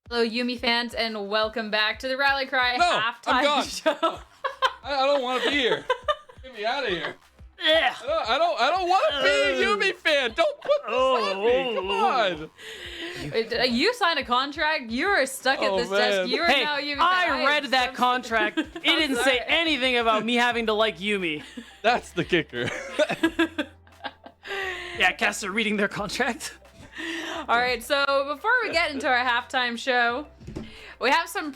Hello, Yumi fans, and welcome back to the Rally Cry No, halftime I'm gone. show. I don't want to be here. Get me out of here. Yeah. I don't want to be a Yumi fan. Don't put this on me. Come on. You signed a contract. You are stuck at this man. desk. You are Hey, now Yumi fan. I read am that so- contract. It didn't say sorry. anything about me having to like Yumi. That's the kicker. Yeah, cats are reading their contract. All right, so before we get into our halftime show, we have a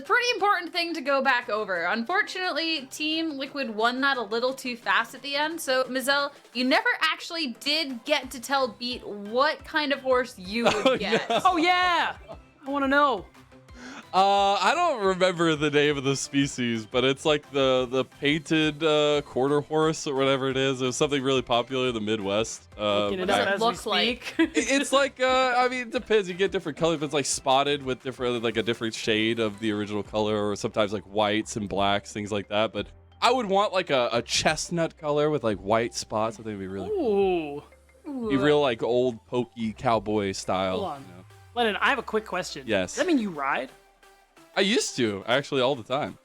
pretty important thing to go back over. Unfortunately, Team Liquid won that a little too fast at the end. So, Mazel, you never actually did get to tell Beat what kind of horse you would get. no. Oh yeah, I want to know. I don't remember the name of the species, but it's like the painted quarter horse or whatever it is. It was something really popular in the Midwest. Looking What it does up it as we look speak. like? It's like I mean, it depends. You get different colors. It's like spotted with different, like a different shade of the original color, or sometimes like whites and blacks, things like that. But I would want like a chestnut color with like white spots. I think it'd be really cool. Ooh. Be real like old pokey cowboy style. Hold on. You know? Lennon, I have a quick question. Yes. Does that mean you ride? I used to actually all the time.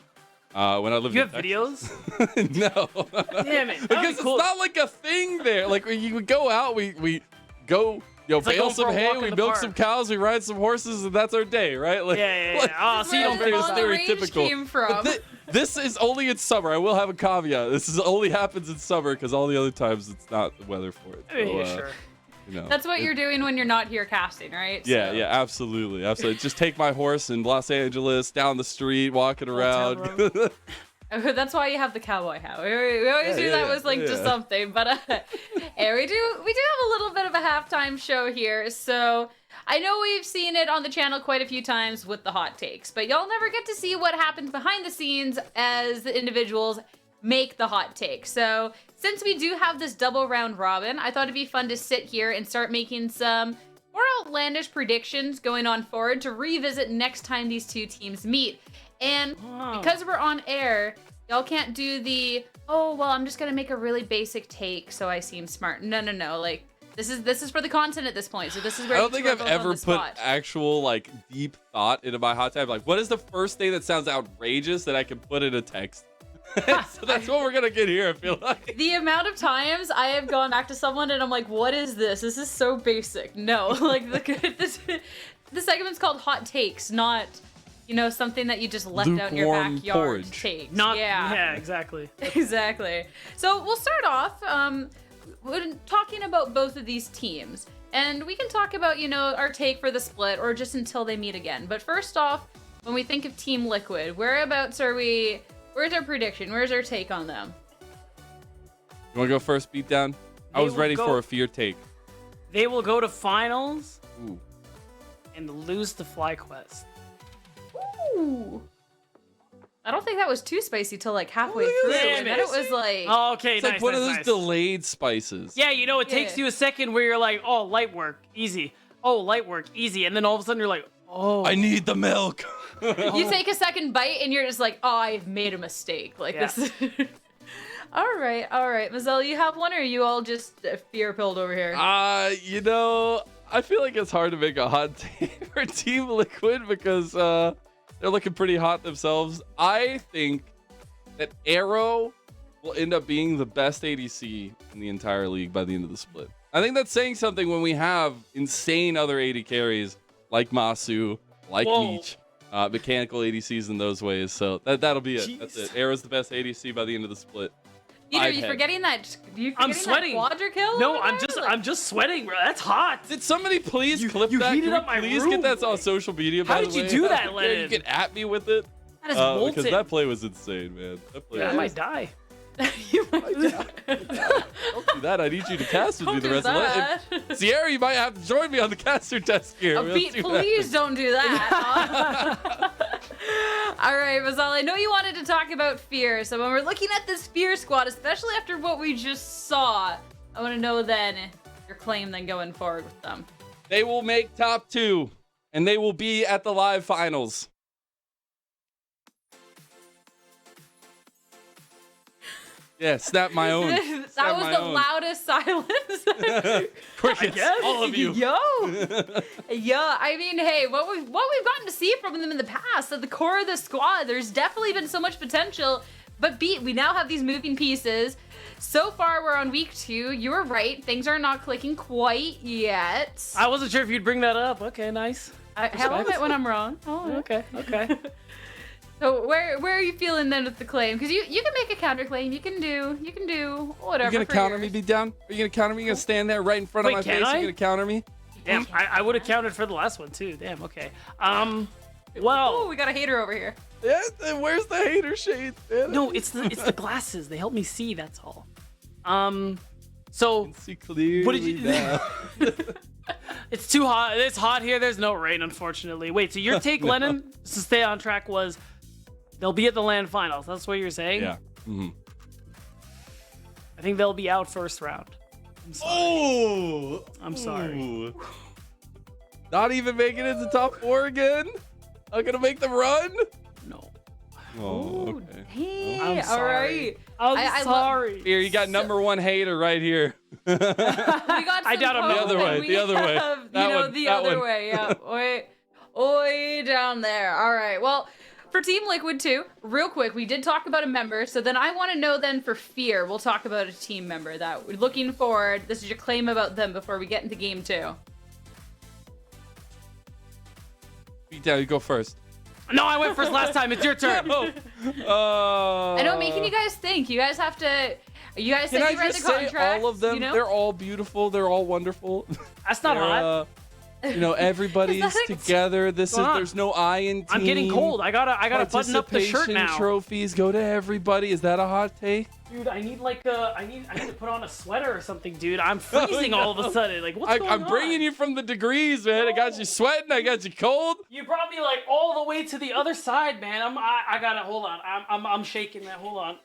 When I lived You in have Texas. videos? No. Damn it. Because it's not like a thing there. Like when you would go out, we go, It's like bale going for some a hay, walk in we the milk park. some cows, we ride some horses, and that's our day, right? Like, Yeah. like, Oh, so you don't Where think the about range stereotypical. came from. This is only in summer. I will have a caveat. This is only happens in summer because all the other times it's not the weather for it. So, Yeah, sure. You know, That's what you're doing when you're not here casting, right? Yeah, So- yeah, absolutely. Just take my horse in Los Angeles, down the street, walking Old around. Town That's why you have the cowboy hat. We always do that was like just something, but yeah, we do have a little bit of a halftime show here. So I know we've seen it on the channel quite a few times with the hot takes, but y'all never get to see what happens behind the scenes as the individuals make the hot take. So since we do have this double round robin, I thought it'd be fun to sit here and start making some more outlandish predictions going on forward to revisit next time these two teams meet. And Wow. because we're on air, y'all can't do the, oh, well, I'm just going to make a really basic take so I seem smart. No. Like, this is for the content at this point. So this is where I don't think I've ever put spot. actual like deep thought into my hot tag. Like, what is the first thing that sounds outrageous that I can put in a text? So that's what we're gonna get here. I feel like. The amount of times I have gone back to someone and I'm like, what is this? This is so basic. No, like the segment's called Hot Takes, not, something that you just left out in your Lukewarm backyard porridge. takes. Not. Yeah. Yeah, exactly. Exactly. So we'll start off we're talking about both of these teams. And we can talk about, our take for the split or just until they meet again. But first off, when we think of Team Liquid, whereabouts are we? Where's our prediction? Where's our take on them? You want to go first, beat down? I They was will ready go- for a fear take. They will go to finals Ooh. and lose to FlyQuest. Ooh. I don't think that was too spicy till like halfway Look at through. that. And then it was like, Oh, okay, It's nice. like one of nice, those nice. delayed spices. Yeah, it takes Yeah. you a second where you're like, oh, light work, easy. Oh, light work, easy. And then all of a sudden you're like, oh. I need the milk. you take a second bite and you're just like, oh, I've made a mistake. Like Yeah. this is... All right. Mazel, you have one or are you all just fear-pilled over here? I feel like it's hard to make a hot take for Team Liquid because they're looking pretty hot themselves. I think that Arrow will end up being the best ADC in the entire league by the end of the split. I think that's saying something when we have insane other AD carries like Masu, like Whoa. Meech, mechanical ADCs in those ways. So that'll be it. Jeez. That's it. Arrow's the best ADC by the end of the split. Are I've you had- forgetting that? I'm sweating. That quadra kill? No, over I'm there? just Like- I'm just sweating, bro. That's hot. Did somebody please clip you that? heated Can we up my please room, get that on like- social media? How by did the you way? do that, Yeah, Lennon? you get at me with it That is because molten. that play was insane, man. That play. I was, might die. you might Don't do that. I need you to cast with me Don't the do rest that. of the Sierra, you might have to join me on the caster test here. We'll see what Please happens. don't do that. All right, Mazal, I know you wanted to talk about fear. So when we're looking at this fear squad, especially after what we just saw, I want to know then your claim then going forward with them. They will make top 2, and they will be at the live finals. Yeah, snap my own. That Snap was my the own. loudest silence. Crickets, all of you. Yo, I mean, hey, what we've gotten to see from them in the past, at the core of the squad, there's definitely been so much potential. But we now have these moving pieces. So far, we're on week 2. You were right; things are not clicking quite yet. I wasn't sure if you'd bring that up. Okay, nice. Hell of it when I'm wrong. Okay. So where are you feeling then with the claim? Because you can make a counter claim. You can do whatever. You gonna for counter yours. me, beat down? Are you gonna counter me? You gonna stand there right in front of Wait, my can face? I? You gonna counter me? Damn, I would have counted for the last one too. Damn. Okay. Oh, Well, we got a hater over here. Yeah. Where's the hater shades, man? no, it's the glasses. They help me see. That's all. So See clearly what did you now. it's too hot. It's hot here. There's no rain, unfortunately. Wait, so your take, Lennon, to stay on track was they'll be at the LAN finals. That's what you're saying? Yeah. Mm-hmm. I think they'll be out first round. I'm sorry. Oh, I'm sorry. Ooh. Not even making it to top 4 again. I'm gonna make them run. No. Oh, okay. Hey, I'm all sorry. right. I'm I love- sorry. Here, you got number 1 hater right here. We got I some doubt I'm hope the other and way, we the other way. have, That you know, one, the that other one. way. Yeah. Way down there. All right. Well, for Team Liquid too, real quick, we did talk about a member. So then I want to know then for Fear, we'll talk about a team member that we're looking forward. This is your claim about them before we get into game 2. Beat down, you go first. No, I went first last time. It's your turn. I know, making you guys think. You guys have to. You guys Can said I you read just the say contract. all of them? You know? They're all beautiful. They're all wonderful. That's not They're, hot. You know, everybody's Is that- together. This is What's going on? there's no I in team. I'm getting cold. I gotta button up the shirt Participation now. Trophies go to everybody. Is that a hot take? Dude, I need I need to put on a sweater or something, dude. I'm freezing all of a sudden. Like, what's going on? I'm bringing you from the degrees, man. I got you sweating. I got you cold. You brought me like all the way to the other side, man. I gotta hold on. I'm shaking that. Hold on.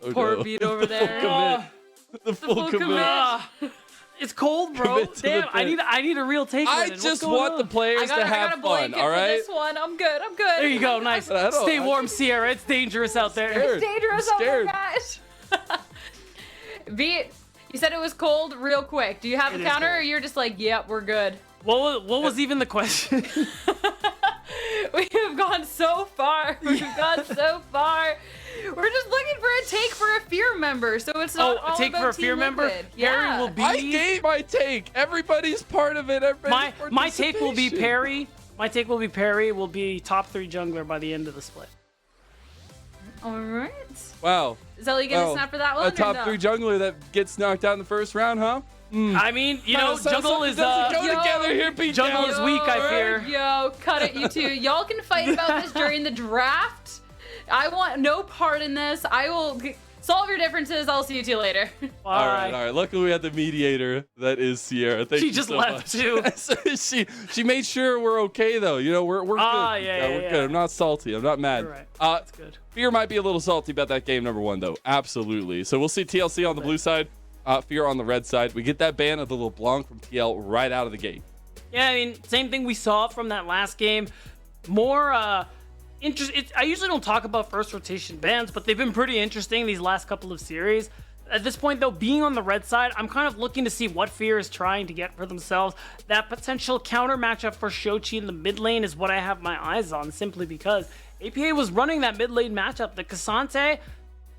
Oh, Poor no. beat over there. Commit. The full full commit. commit. It's cold, bro. Commit to the Damn, I thing. need a real take. I Lennon. What's just going want on? the players to I have got a fun. blanket All for right. this one. I'm good. There you go. Nice. I don't- Stay warm, Sierra. It's dangerous out there. Scared. Dangerous I'm out there, scared. guys. Beat. You said it was cold. Real quick. Do you have It a is counter, cold. or you're just like, yep, we're good? What was even the question? We have gone so far. We've gone so far. We're just looking for a take for a Fear member, so it's not all a take about for a Team Fear member. Liquid. Perry Yeah. will be. I gave my take. Everybody's part of it. Everybody's My take will be participation. Perry. My take will be Perry will be top 3 jungler by the end of the split. All right. Wow. Zelly gonna Well, snap for that one? A or top no? 3 jungler that gets knocked out in the first round, huh? I mean, you know, jungle is doesn't go Yo, together here. Beat jungle down. is weak, I fear. Yo, cut it, you two. Y'all can fight about this during the draft. I want no part in this. I will solve your differences. I'll see you two later. All right. Luckily, we had the mediator. That is Sierra. Thank She you just so left much. too. she made sure we're okay though. You know, we're good. Yeah, we're yeah. good. I'm not salty. I'm not mad. You're right. That's good. Fear might be a little salty about that game number 1 though. Absolutely. So we'll see TLC on the blue side. Fear on the red side. We get that ban of the LeBlanc from TL right out of the gate. Yeah, I mean, same thing we saw from that last game. More I usually don't talk about first rotation bans, but they've been pretty interesting these last couple of series. At this point, though, being on the red side, I'm kind of looking to see what Fear is trying to get for themselves. That potential counter matchup for Shochi in the mid lane is what I have my eyes on, simply because APA was running that mid lane matchup. The Cassante,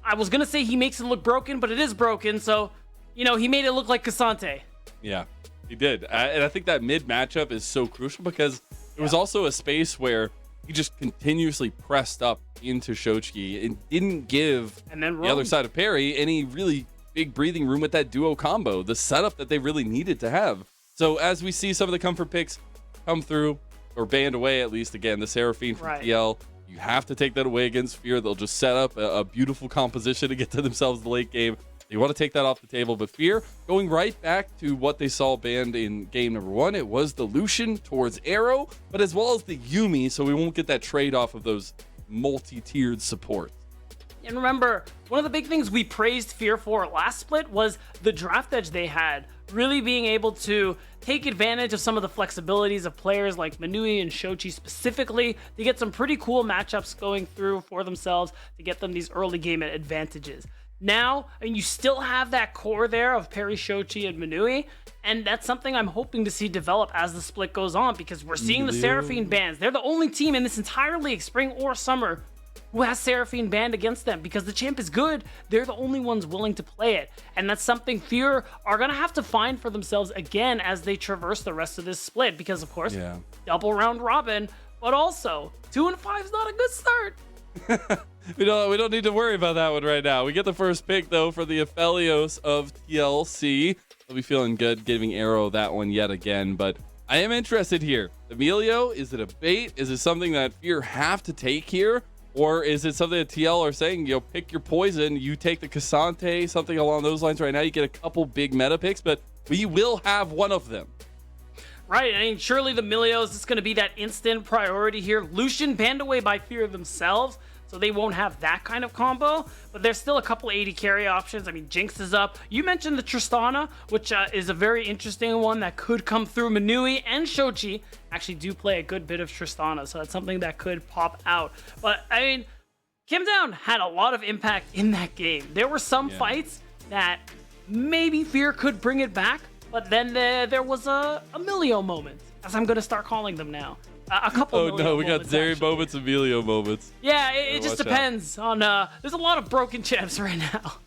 I was going to say he makes it look broken, but it is broken, so, you know, he made it look like Cassante. Yeah, he did. And I think that mid matchup is so crucial because it was also a space where he just continuously pressed up into Shochi and didn't give And then the other side of Perry any really big breathing room with that duo combo, the setup that they really needed to have. So as we see some of the comfort picks come through or banned away, at least again, the Seraphine from Right. TL, you have to take that away against Fear. They'll just set up a beautiful composition to get to themselves the late game. You want to take that off the table, but Fear going right back to what they saw banned in game number 1. It was the Lucian towards Arrow, but as well as the Yumi, so we won't get that trade off of those multi-tiered support. And remember, one of the big things we praised Fear for last split was the draft edge they had, really being able to take advantage of some of the flexibilities of players like Manui and Shochi specifically to get some pretty cool matchups going through for themselves to get them these early game advantages. Now, I mean, you still have that core there of Perry, Shochi, and Manui, and that's something I'm hoping to see develop as the split goes on, because we're seeing the Seraphine bans. They're the only team in this entire league, spring or summer, who has Seraphine banned against them. Because the champ is good, they're the only ones willing to play it. And that's something Fear are going to have to find for themselves again as they traverse the rest of this split. Because, of course, double round robin, but also 2-5 is not a good start. We don't need to worry about that one right now. We get the first pick, though, for the Aphelios of TLC. I'll be feeling good giving Arrow that one yet again, but I am interested here. Emilio, is it a bait? Is it something that Fear have to take here? Or is it something that TL are saying, pick your poison, you take the Cassante, something along those lines right now. You get a couple big meta picks, but we will have one of them. Right, I mean, surely the Milios is going to be that instant priority here. Lucian banned away by Fear themselves, so they won't have that kind of combo, but there's still a couple 80 carry options. I mean, Jinx is up. You mentioned the Tristana, which is a very interesting one that could come through. Manui and Shochi actually do play a good bit of Tristana, so that's something that could pop out. But, I mean, Kim Down had a lot of impact in that game. There were some fights that maybe Fear could bring it back, but then there was a Emilio moment, as I'm going to start calling them now. A couple. Oh no, we got Zeri moments, Emilio moments. Yeah, it just depends on. There's a lot of broken champs right now.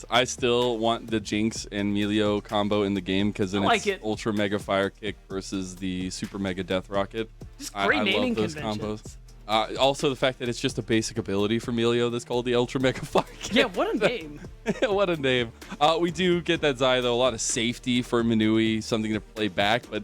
I still want the Jinx and Emilio combo in the game, because then it's Ultra Mega Fire Kick versus the Super Mega Death Rocket. Just great naming love those conventions. Combos. Also, the fact that it's just a basic ability for Emilio that's called the Ultra Mega Fire Kick. Yeah, what a name. What a name. We do get that Zai, though. A lot of safety for Manui, something to play back, but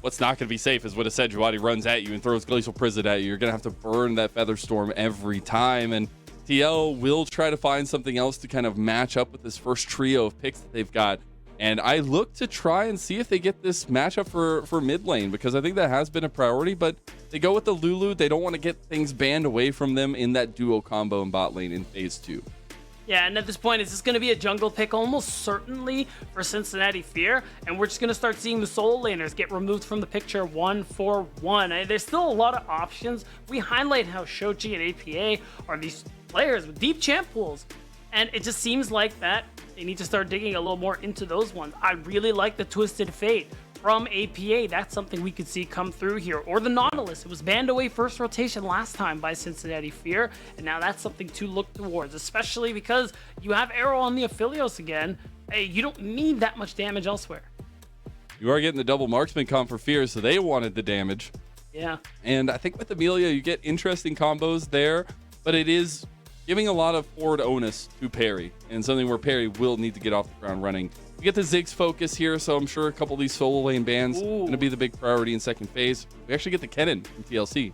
what's not going to be safe is when a Sejuani runs at you and throws Glacial Prison at you. You're going to have to burn that Feather Storm every time, and TL will try to find something else to kind of match up with this first trio of picks that they've got. And I look to try and see if they get this matchup for mid lane, because I think that has been a priority, but they go with the Lulu. They don't want to get things banned away from them in that duo combo in bot lane in phase 2. Yeah, and at this point, is this going to be a jungle pick almost certainly for Cincinnati Fear? And we're just going to start seeing the solo laners get removed from the picture 1-for-1. There's still a lot of options. We highlight how Shochi and APA are these players with deep champ pools. And it just seems like that they need to start digging a little more into those ones. I really like the Twisted Fate from APA. That's something we could see come through here. Or the Nautilus. It was banned away first rotation last time by Cincinnati Fear, and now that's something to look towards, especially because you have Arrow on the Aphelios again. Hey, you don't need that much damage elsewhere. You are getting the double marksman comp for Fear, so they wanted the damage. Yeah. And I think with Amelia, you get interesting combos there, but it is giving a lot of forward onus to Perry, and something where Perry will need to get off the ground running. We get the Ziggs focus here, so I'm sure a couple of these solo lane bans going to be the big priority in second phase. We actually get the Kennen from TLC.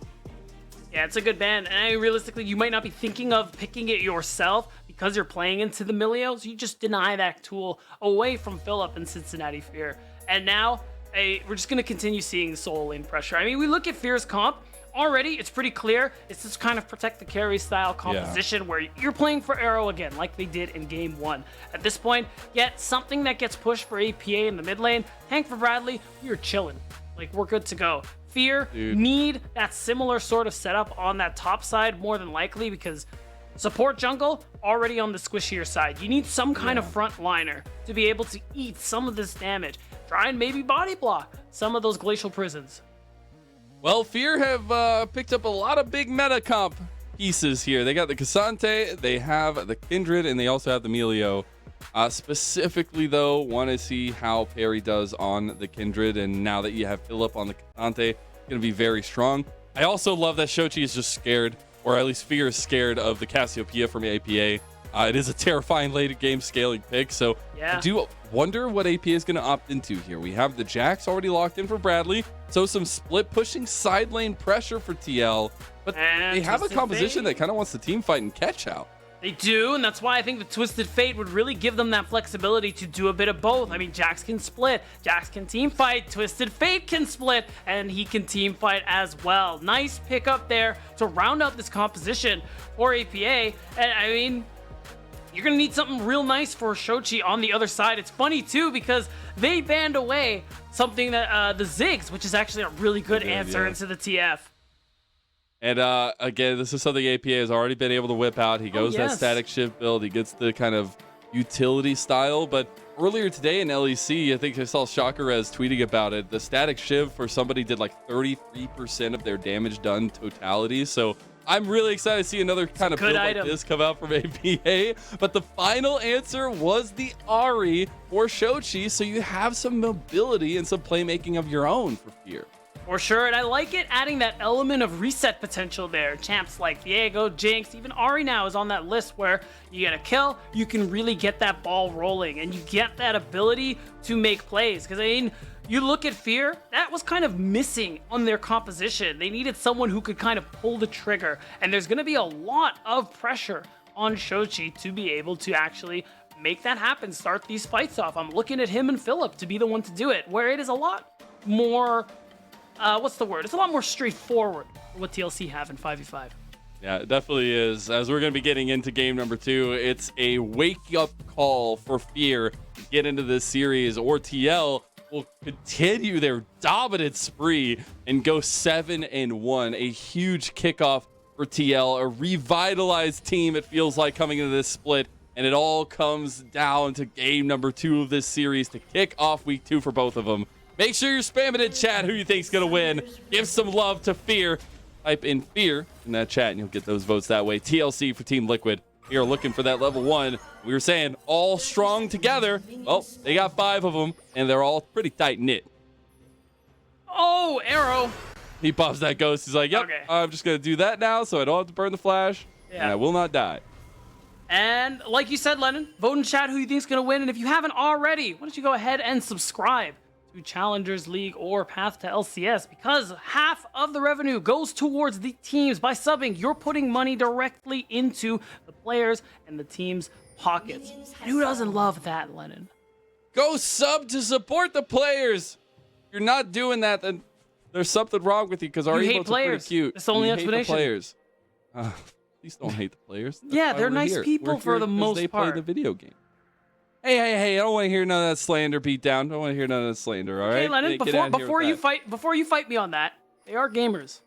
Yeah, it's a good ban, and realistically, you might not be thinking of picking it yourself because you're playing into the Milios. You just deny that tool away from Philip and Cincinnati Fear. And now, we're just going to continue seeing the solo lane pressure. I mean, we look at Fear's comp. Already, it's pretty clear. It's this kind of protect the carry style composition where you're playing for Arrow again, like they did in game 1. At this point, yet something that gets pushed for APA in the mid lane, tank for Bradley, we're chilling. Like, we're good to go. Fear need that similar sort of setup on that top side more than likely, because support jungle already on the squishier side. You need some kind of front liner to be able to eat some of this damage. Try and maybe body block some of those Glacial Prisons. Well, Fear have picked up a lot of big meta comp pieces here. They got the Cassante, they have the Kindred, and they also have the Emilio. Specifically, though, want to see how Perry does on the Kindred, and now that you have Philip on the Cassante, it's going to be very strong. I also love that Shochi is just scared, or at least Fear is scared of the Cassiopeia from APA. It is a terrifying late game scaling pick, so I do wonder what APA is going to opt into here. We have the Jax already locked in for Bradley, so some split pushing side lane pressure for TL, but they have a composition that kind of wants the team fight and catch out. They do, and that's why I think the Twisted Fate would really give them that flexibility to do a bit of both. I mean, Jax can split, Jax can team fight, Twisted Fate can split, and he can team fight as well. Nice pickup there to round out this composition for APA, and I mean, you're going to need something real nice for Shochi on the other side. It's funny, too, because they banned away something that the Ziggs, which is actually a really good answer into the TF. And again, this is something APA has already been able to whip out. He goes that static shift build. He gets the kind of utility style. But earlier today in LEC, I think I saw Shakarez tweeting about it. The static shiv for somebody did like 33% of their damage done totality. So I'm really excited to see another kind of build like this come out from APA. But the final answer was the Ahri for Shochi. So you have some mobility and some playmaking of your own for Fear. For sure, and I like it adding that element of reset potential there. Champs like Diego, Jinx, even Ahri now is on that list where you get a kill, you can really get that ball rolling, and you get that ability to make plays. Because, I mean, you look at Fear, that was kind of missing on their composition. They needed someone who could kind of pull the trigger, and there's going to be a lot of pressure on Shochi to be able to actually make that happen, start these fights off. I'm looking at him and Philip to be the one to do it, where it is a lot more... what's the word? It's a lot more straightforward than what TLC have in 5v5. Yeah, it definitely is. As we're going to be getting into game number 2, it's a wake-up call for Fear to get into this series, or TL will continue their dominant spree and go 7-1. A huge kickoff for TL, a revitalized team, it feels like, coming into this split. And it all comes down to game number 2 of this series to kick off week 2 for both of them. Make sure you're spamming in chat who you think's gonna win. Give some love to Fear. Type in Fear in that chat and you'll get those votes that way. TLC for Team Liquid. We are looking for that level 1. We were saying all strong together. Well, they got 5 of them and they're all pretty tight knit. Oh, arrow. He pops that ghost. He's like, yep, okay. I'm just gonna do that now so I don't have to burn the flash. Yeah. And I will not die. And like you said, Lennon, vote in chat who you think's gonna win. And if you haven't already, why don't you go ahead and subscribe to Challengers League or Path to LCS, because half of the revenue goes towards the teams. By subbing, you're putting money directly into the players and the team's pockets. And who doesn't love that, Lennon? Go sub to support the players. If you're not doing that, then there's something wrong with you, because our emotes are pretty cute. It's the only explanation. Players. Please don't hate the players. Yeah, they're nice people for the most they part. Play the video game. Hey, I don't want to hear none of that slander, beatdown. Don't want to hear none of that slander, all right? Hey, Lennon, before you fight me on that, they are gamers.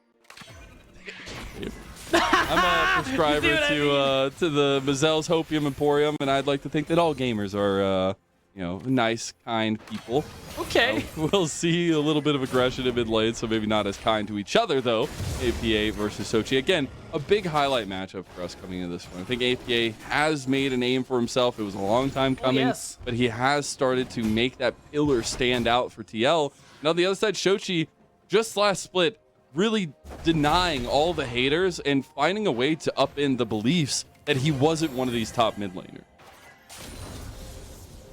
I'm a prescriber to the Mazel's Hopium Emporium, and I'd like to think that all gamers are, nice, kind people. Okay. We'll see a little bit of aggression in mid lane, so maybe not as kind to each other, though. APA versus Sochi. Again, a big highlight matchup for us coming into this one. I think APA has made a name for himself. It was a long time coming, but he has started to make that pillar stand out for TL. Now, on the other side, Shochi, just last split, really denying all the haters and finding a way to upend the beliefs that he wasn't one of these top mid laners.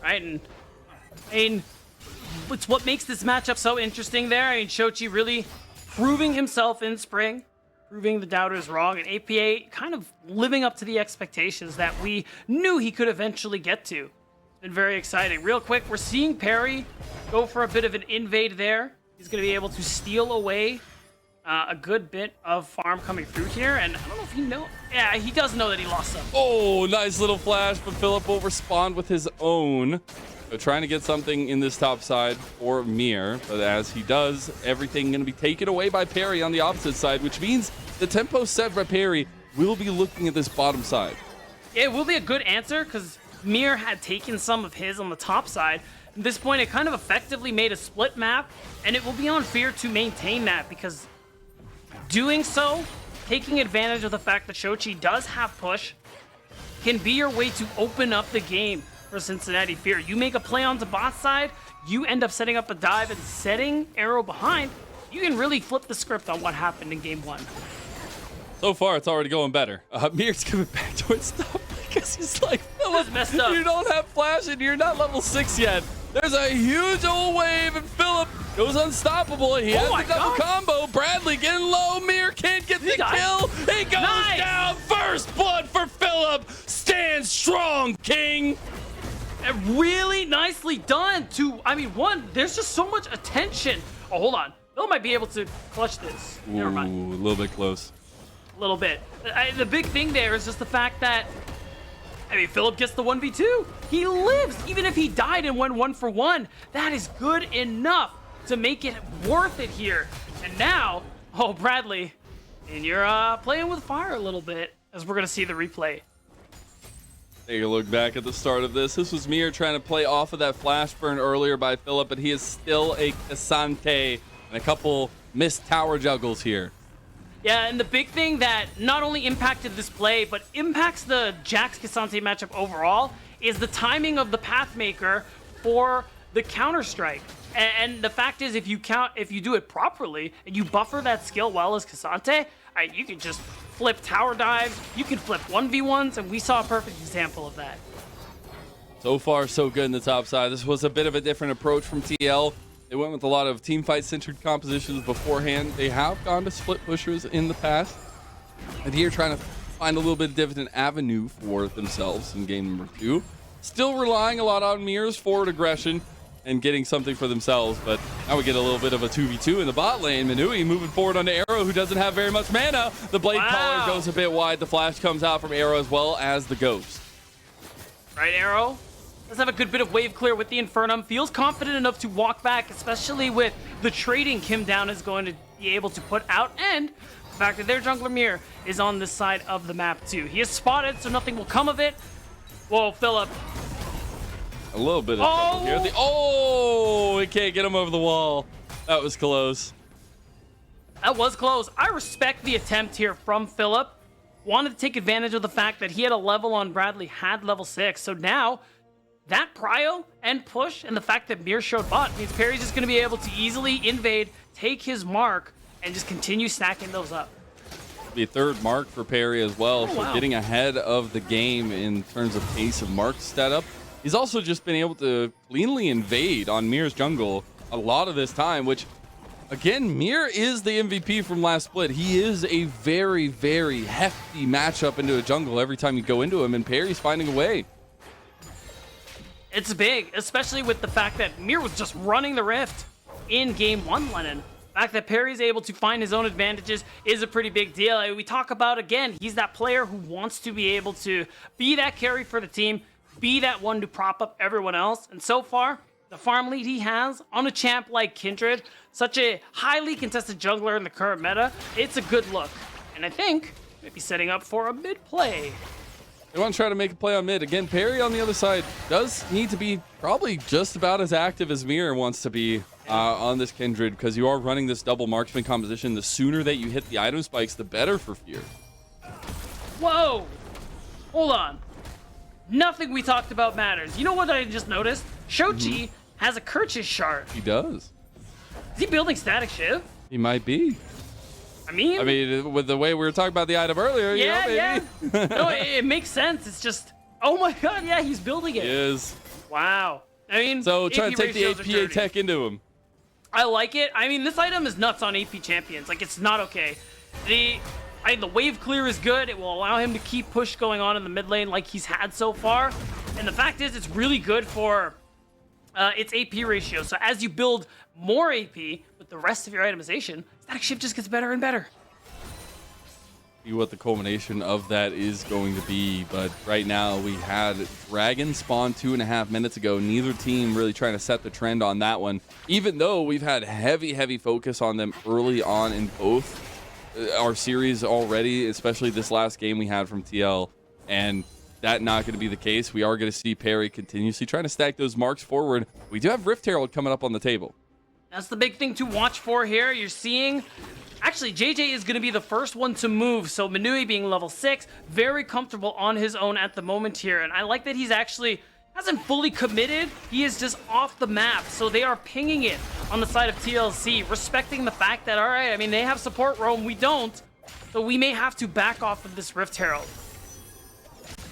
Right, and I mean, it's what makes this matchup so interesting there. I mean, Shochi really proving himself in spring, proving the doubters wrong, and APA kind of living up to the expectations that we knew he could eventually get to. It's been very exciting. Real quick, we're seeing Perry go for a bit of an invade there. He's going to be able to steal away a good bit of farm coming through here, and I don't know if he knows. Yeah, he does know that he lost some. Oh, nice little flash, but Philip will respond with his own. So trying to get something in this top side for Mir, but as he does, everything going to be taken away by Perry on the opposite side, which means the tempo set by Perry will be looking at this bottom side. It will be a good answer because Mir had taken some of his on the top side. At this point, it kind of effectively made a split map, and it will be on Fear to maintain that, because doing so, taking advantage of the fact that Shochi does have push, can be your way to open up the game for Cincinnati Fear. You make a play on the bot side, you end up setting up a dive and setting arrow behind, you can really flip the script on what happened in game 1. So far, it's already going better. Mir's coming back towards top because he's like, Philip, messed up. You don't have flash and you're not level 6 yet. There's a huge old wave and Philip goes unstoppable. He has the double combo. Bradley getting low. Mir can't get the kill. He goes down. First blood for Philip. Stand strong, King. And really nicely done to, I mean, one, there's just so much attention. Oh, hold on. Bill might be able to clutch this. Never mind. Ooh, a little bit close. A little bit. The big thing there is just the fact that, I mean, Philip gets the 1v2. He lives. Even if he died and went 1-for-1, that is good enough to make it worth it here. And now, oh, Bradley, and you're playing with fire a little bit, as we're going to see the replay. Take a look back at the start of this. This was Mir trying to play off of that flash burn earlier by Philip, but he is still a Cassante and a couple missed tower juggles here. Yeah, and the big thing that not only impacted this play, but impacts the Jax Cassante matchup overall is the timing of the Pathmaker for the Counter-Strike. And the fact is, if you do it properly and you buffer that skill well as Cassante, you can just flip tower dives, you can flip 1v1s, and we saw a perfect example of that. So far, so good in the top side. This was a bit of a different approach from TL. They went with a lot of team fight-centered compositions beforehand. They have gone to split pushers in the past. And here trying to find a little bit of different avenue for themselves in game number 2. Still relying a lot on Mir's forward aggression and getting something for themselves, but now we get a little bit of a 2v2 in the bot lane. Minui moving forward onto Arrow, who doesn't have very much mana. The Blade Caller goes a bit wide. The flash comes out from Arrow as well as the Ghost. Right, Arrow? Does have a good bit of wave clear with the Infernum. Feels confident enough to walk back, especially with the trading Kim Down is going to be able to put out, and the fact that their jungler Mir is on this side of the map too. He is spotted, so nothing will come of it. Whoa, Philip. A little bit of trouble here. We can't get him over the wall. That was close. That was close. I respect the attempt here from Philip. Wanted to take advantage of the fact that he had a level on Bradley, had level 6. So now, that prio and push and the fact that Mir showed bot means Perry's just going to be able to easily invade, take his mark, and just continue stacking those up. The third mark for Perry as well. So getting ahead of the game in terms of pace of mark setup. He's also just been able to cleanly invade on Mir's jungle a lot of this time, which, again, Mir is the MVP from last split. He is a very, very hefty matchup into a jungle every time you go into him, and Perry's finding a way. It's big, especially with the fact that Mir was just running the Rift in game 1, Lennon. The fact that Perry's able to find his own advantages is a pretty big deal. We talk about, again, he's that player who wants to be able to be that carry for the team, be that one to prop up everyone else. And so far, the farm lead he has on a champ like Kindred, such a highly contested jungler in the current meta, it's a good look. And I think maybe setting up for a mid play. They want to try to make a play on mid. Again, Perry on the other side does need to be probably just about as active as Mir wants to be on this Kindred, because you are running this double marksman composition. The sooner that you hit the item spikes, the better for Fear. Whoa! Hold on. Nothing we talked about matters. You know what I just noticed? Shochi has a Kerchiss shard. He does. Is he building Static Shiv? He might be. I mean, with the way we were talking about the item earlier, yeah, you know, maybe. No, it makes sense. It's just, oh my god, yeah, he's building it. He is. Wow. I mean, so try AP to take the ratios are APA tech into him. I like it. I mean, this item is nuts on AP champions. Like, it's not okay. The wave clear is good. It will allow him to keep push going on in the mid lane like he's had so far. And the fact is, it's really good for its AP ratio. So as you build more AP with the rest of your itemization, Static Shiv just gets better and better. See what the culmination of that is going to be, but right now we had Dragon spawn 2.5 minutes ago. Neither team really trying to set the trend on that one, even though we've had heavy focus on them early on in both our series already, especially this last game we had from TL, and that not going to be the case. We are going to see Perry continuously trying to stack those marks forward. We do have Rift Herald coming up on the table. That's the big thing to watch for here. You're seeing, actually, JJ is going to be the first one to move. So Minui being level 6, very comfortable on his own at the moment here. And I like that he's actually hasn't fully committed. He is just off the map. So they are pinging it on the side of TLC, respecting the fact that, all right, I mean, they have support roam, we don't. So we may have to back off of this Rift Herald.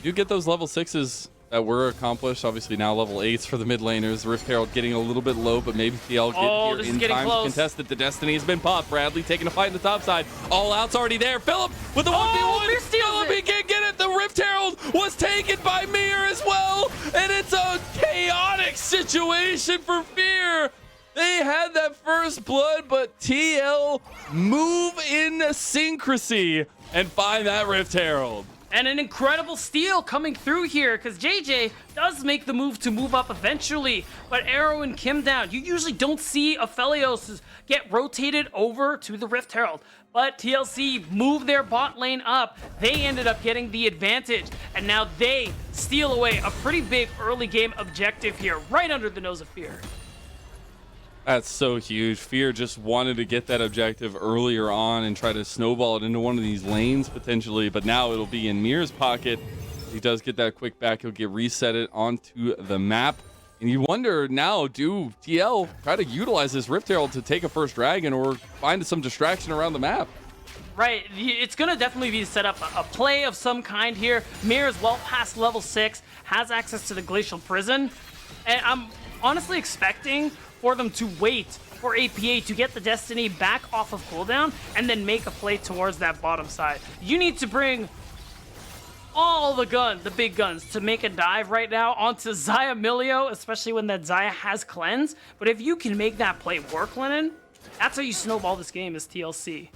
You get those level 6s that were accomplished. Obviously now level 8s for the mid laners. The Rift Herald getting a little bit low, but maybe TL get here in time to contest it. The Destiny has been popped. Bradley taking a fight in the top side. All out's already there. Philip with the 1v1. Philip, he can't get it. The Rift Herald was taken by Mir as well, and it's a chaotic situation for Fear. They had that first blood, but TL move in syncrasy and find that Rift Herald. And an incredible steal coming through here, because JJ does make the move to move up eventually, but Arrow and Kim down. You usually don't see Aphelios get rotated over to the Rift Herald, but TLC moved their bot lane up. They ended up getting the advantage, and now they steal away a pretty big early game objective here, right under the nose of Fear. That's so huge. Fear just wanted to get that objective earlier on and try to snowball it into one of these lanes potentially, but now it'll be in Mir's pocket. He does get that quick back. He'll get reset it onto the map. And you wonder now, do TL try to utilize this Rift Herald to take a first dragon or find some distraction around the map? Right, it's going to definitely be set up a play of some kind here. Mir is well past level 6, has access to the Glacial Prison, and I'm honestly expecting for them to wait for APA to get the Destiny back off of cooldown and then make a play towards that bottom side. You need to bring all the big guns to make a dive right now onto Xayah Milio, especially when that Xayah has cleanse. But if you can make that play work, Lennon, that's how you snowball this game as TLC.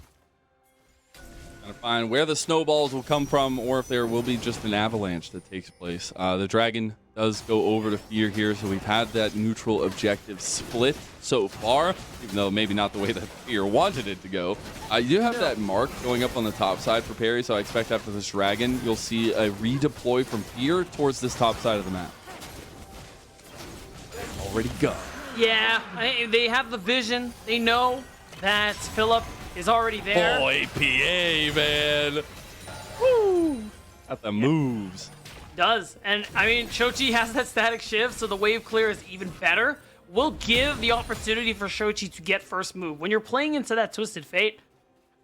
Trying to find where the snowballs will come from or if there will be just an avalanche that takes place. The dragon does go over to Fear here, so we've had that neutral objective split so far, even though maybe not the way that Fear wanted it to go. You do have that mark going up on the top side for Perry, so I expect after this dragon, you'll see a redeploy from Fear towards this top side of the map. Already gone. Yeah, they have the vision. They know that Philip is already there. Oh, APA, man. Woo! Got the moves. Does. And I mean, Shochi has that static shift, so the wave clear is even better. We'll give the opportunity for Shochi to get first move. When you're playing into that Twisted Fate,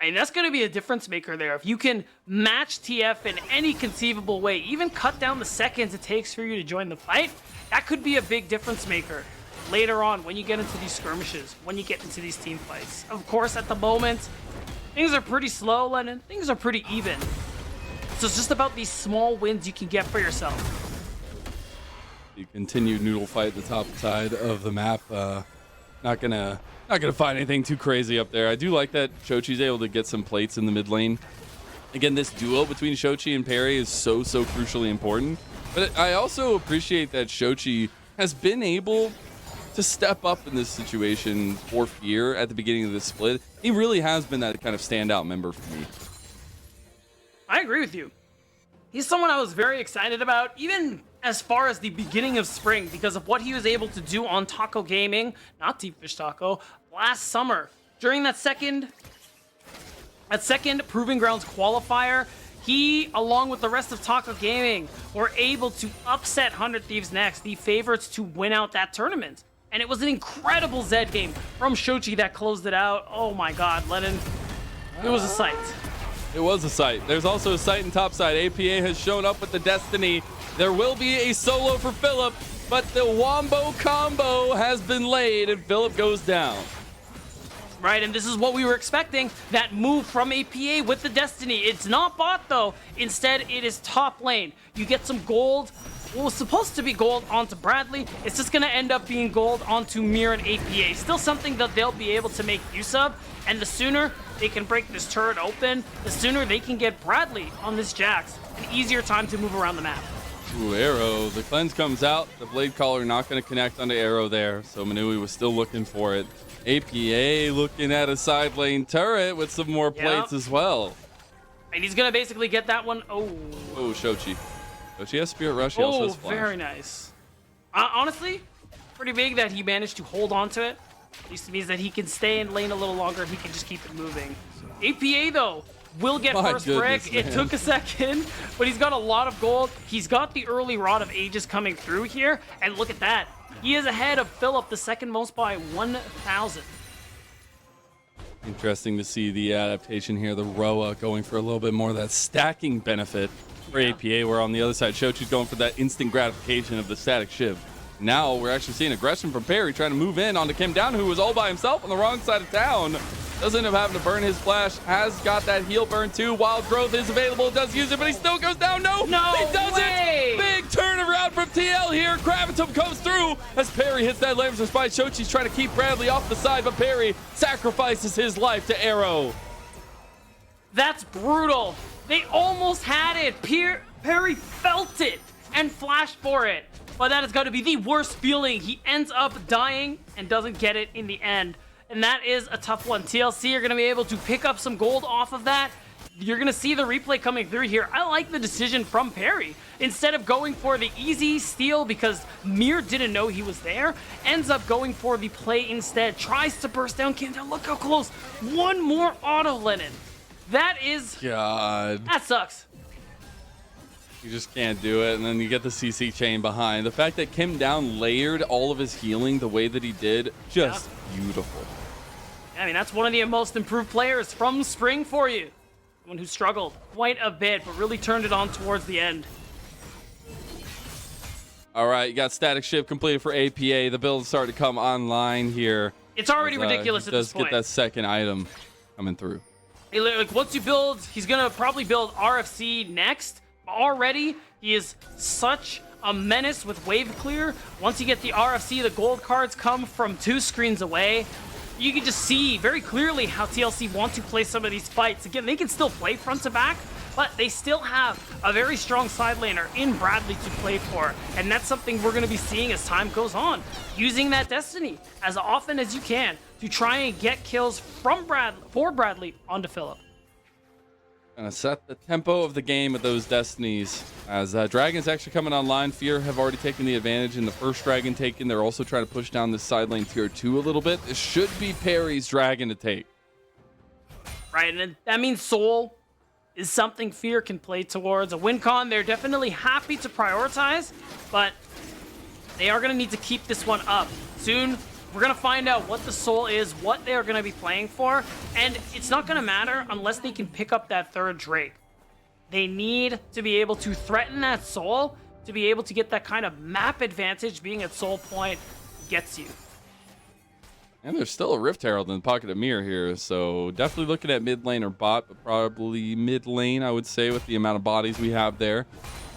I mean, that's going to be a difference maker there. If you can match TF in any conceivable way, even cut down the seconds it takes for you to join the fight, that could be a big difference maker later on when you get into these skirmishes, when you get into these team fights. Of course, at the moment, things are pretty slow, Lennon. Things are pretty even. So it's just about these small wins you can get for yourself. You continue noodle fight at the top side of the map. Not gonna find anything too crazy up there. I do like that Shochi's able to get some plates in the mid lane. Again, this duo between Shochi and Perry is so crucially important. But I also appreciate that Shochi has been able to step up in this situation for Fear at the beginning of this split. He really has been that kind of standout member for me. I agree with you. He's someone I was very excited about, even as far as the beginning of spring, because of what he was able to do on Taco Gaming, not Deep Fish Taco, last summer. During that second Proving Grounds qualifier, he, along with the rest of Taco Gaming, were able to upset 100 Thieves Next, the favorites to win out that tournament. And it was an incredible Zed game from Shochi that closed it out. Oh my god, Lennon. It was a sight. It was a sight. There's also a sight in topside. APA has shown up with the Destiny. There will be a solo for Philip, but the Wombo combo has been laid and Philip goes down. Right, and this is what we were expecting, that move from APA with the Destiny. It's not bot though. Instead, it is top lane. You get some gold. What was supposed to be gold onto Bradley, it's just going to end up being gold onto Mir and APA. Still something that they'll be able to make use of, and the sooner they can break this turret open, the sooner they can get Bradley on this Jax. An easier time to move around the map. Ooh, Arrow. The cleanse comes out. The Blade Caller not going to connect onto Arrow there, so Manui was still looking for it. APA looking at a side lane turret with some more plates as well. And he's going to basically get that one. Oh, Shochi. Shochi has Spirit Rush. He also has Flash. Very nice. Honestly, pretty big that he managed to hold on to it. At least it means that he can stay in lane a little longer and he can just keep it moving. APA, though, will get first brick. It took a second, but he's got a lot of gold. He's got the early Rod of Ages coming through here, and look at that. He is ahead of Philip, the second most by 1,000. Interesting to see the adaptation here. The Roa going for a little bit more of that stacking benefit for APA, where on the other side, Shochi's going for that instant gratification of the static shift. Now we're actually seeing aggression from Perry trying to move in onto Kim Down, who was all by himself on the wrong side of town. Doesn't end up having to burn his flash. Has got that heal burn too. Wild Growth is available. Does use it, but he still goes down. No, he doesn't. Big turnaround from TL here. Gravitum comes through as Perry hits that Lambs Spy. Shochi's trying to keep Bradley off the side, but Perry sacrifices his life to Arrow. That's brutal. They almost had it. Perry felt it and flashed for it. But that has got to be the worst feeling. He ends up dying and doesn't get it in the end. And that is a tough one. TLC are going to be able to pick up some gold off of that. You're going to see the replay coming through here. I like the decision from Perry. Instead of going for the easy steal because Mir didn't know he was there, ends up going for the play instead. Tries to burst down Kimdown. Look how close. One more auto Lennon. That is... God. That sucks. You just can't do it, and then you get the CC chain behind. The fact that Kimdown layered all of his healing the way that he did, just beautiful. I mean, that's one of the most improved players from spring for you. One who struggled quite a bit, but really turned it on towards the end. All right, you got static shift completed for APA. The build started to come online here. It's already ridiculous at this point. Does get that second item coming through. Like, once you build, he's going to probably build RFC next. Already, he is such a menace with wave clear. Once you get the RFC, the gold cards come from 2 screens away. You can just see very clearly how TLC want to play some of these fights. Again, they can still play front to back, but they still have a very strong side laner in Bradley to play for. And that's something we're going to be seeing as time goes on. Using that Destiny as often as you can to try and get kills from Bradley onto Philip. Gonna set the tempo of the game with those Destinies. As Dragon's actually coming online, Fear have already taken the advantage in the first Dragon taken. They're also trying to push down this side lane tier 2 a little bit. This should be Perry's Dragon to take. Right, and that means Soul is something Fear can play towards. A win con, they're definitely happy to prioritize, but they are gonna need to keep this one up. Soon, we're going to find out what the Soul is, what they are going to be playing for, and it's not going to matter unless they can pick up that third Drake. They need to be able to threaten that Soul to be able to get that kind of map advantage. Being at Soul Point gets you. And there's still a Rift Herald in the pocket of Mir here, so definitely looking at mid lane or bot, but probably mid lane, I would say, with the amount of bodies we have there.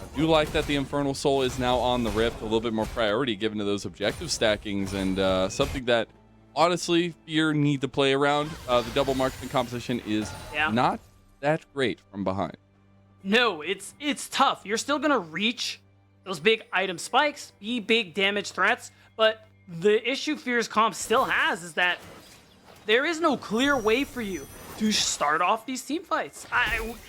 I do like that the Infernal Soul is now on the Rift, a little bit more priority given to those objective stackings, and something that honestly Fear need to play around. The double marksman composition is not that great from behind. No, it's tough. You're still gonna reach those big item spikes, be big damage threats, but the issue Fear's comp still has is that there is no clear way for you to start off these team fights.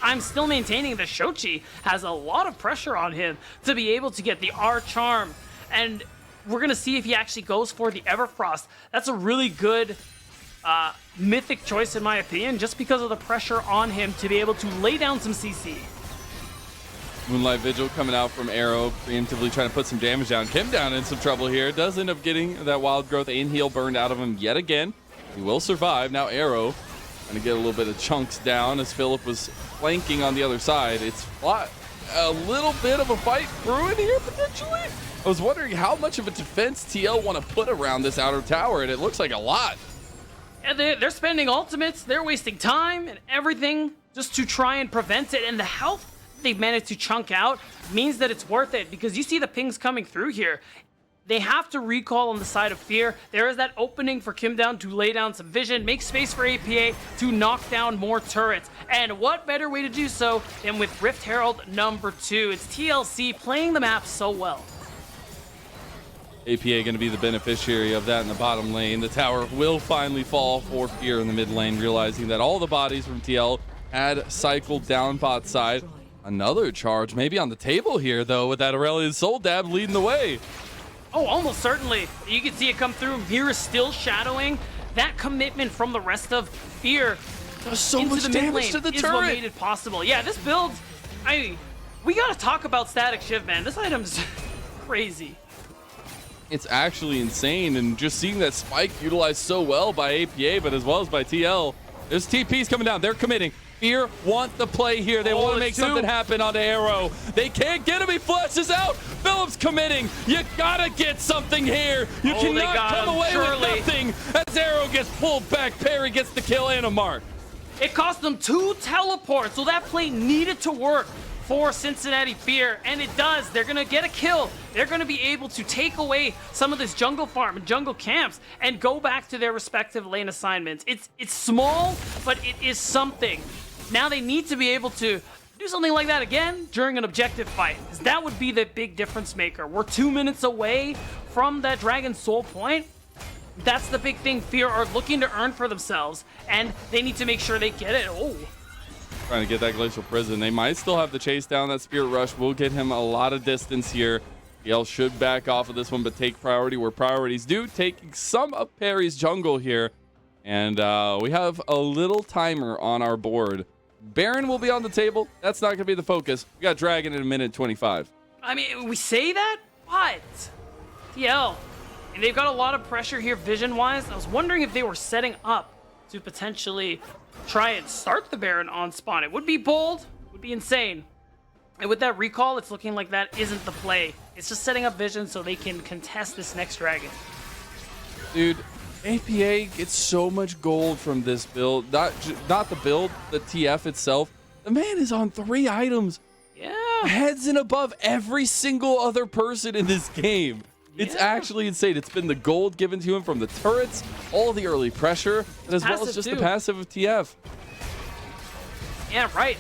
I'm still maintaining that Shochi has a lot of pressure on him to be able to get the R Charm, and we're gonna see if he actually goes for the Everfrost. That's a really good mythic choice in my opinion, just because of the pressure on him to be able to lay down some CC. Moonlight Vigil coming out from Arrow, preemptively trying to put some damage down. Kimdown in some trouble here. Does end up getting that Wild Growth and heal burned out of him yet again. He will survive. Now Arrow trying to get a little bit of chunks down as Philip was flanking on the other side. It's a little bit of a fight brewing here potentially. I was wondering how much of a defense TL want to put around this outer tower, and it looks like a lot. And they're spending ultimates. They're wasting time and everything just to try and prevent it, and the health they've managed to chunk out means that it's worth it, because you see the pings coming through here. They have to recall on the side of Fear. There is that opening for Kimdown to lay down some vision, make space for APA to knock down more turrets. And what better way to do so than with Rift Herald number 2? It's TLC playing the map so well. APA going to be the beneficiary of that in the bottom lane. The tower will finally fall for Fear in the mid lane, realizing that all the bodies from TL had cycled down bot side. Another charge maybe on the table here, though, with that Aurelian Soul Dab leading the way. Oh, almost certainly. You can see it come through. Mir is still shadowing. That commitment from the rest of Fear does so into much the mid damage lane to the is turret. What made it possible. Yeah, this build, we gotta talk about static shift, man. This item's crazy. It's actually insane, and just seeing that spike utilized so well by APA, but as well as by TL. There's TPs coming down. They're committing. Fear want the play here. They want to make something happen on the Arrow. They can't get him. He flashes out. Phillips committing. You gotta get something here. You cannot come away with nothing as as Arrow gets pulled back, Perry gets the kill and a mark. It cost them 2 teleports, so that play needed to work for Cincinnati Fear, and it does. They're gonna get a kill. They're gonna be able to take away some of this jungle farm and jungle camps and go back to their respective lane assignments. It's small, but it is something. Now they need to be able to do something like that again during an objective fight, because that would be the big difference maker. We're 2 minutes away from that Dragon Soul point. That's the big thing Fear are looking to earn for themselves, and they need to make sure they get it. Oh. Trying to get that Glacial Prison. They might still have the chase down. That Spirit Rush will get him a lot of distance here. TL should back off of this one, but take priority where priorities due. Taking some of Perry's jungle here. And we have a little timer on our board. Baron will be on the table. That's not going to be the focus. We got Dragon in a minute 25. I mean, we say that, but TL, and they've got a lot of pressure here vision-wise. I was wondering if they were setting up to potentially try and start the Baron on spawn. It would be bold, would be insane. And with that recall, it's looking like that isn't the play. It's just setting up vision so they can contest this next Dragon. Dude, APA gets so much gold from this build. Not the build, the TF itself. The man is on 3 items. Yeah. Heads and above every single other person in this game. It's actually insane. It's been the gold given to him from the turrets, all the early pressure, and as well as just the passive of TF. Yeah, right.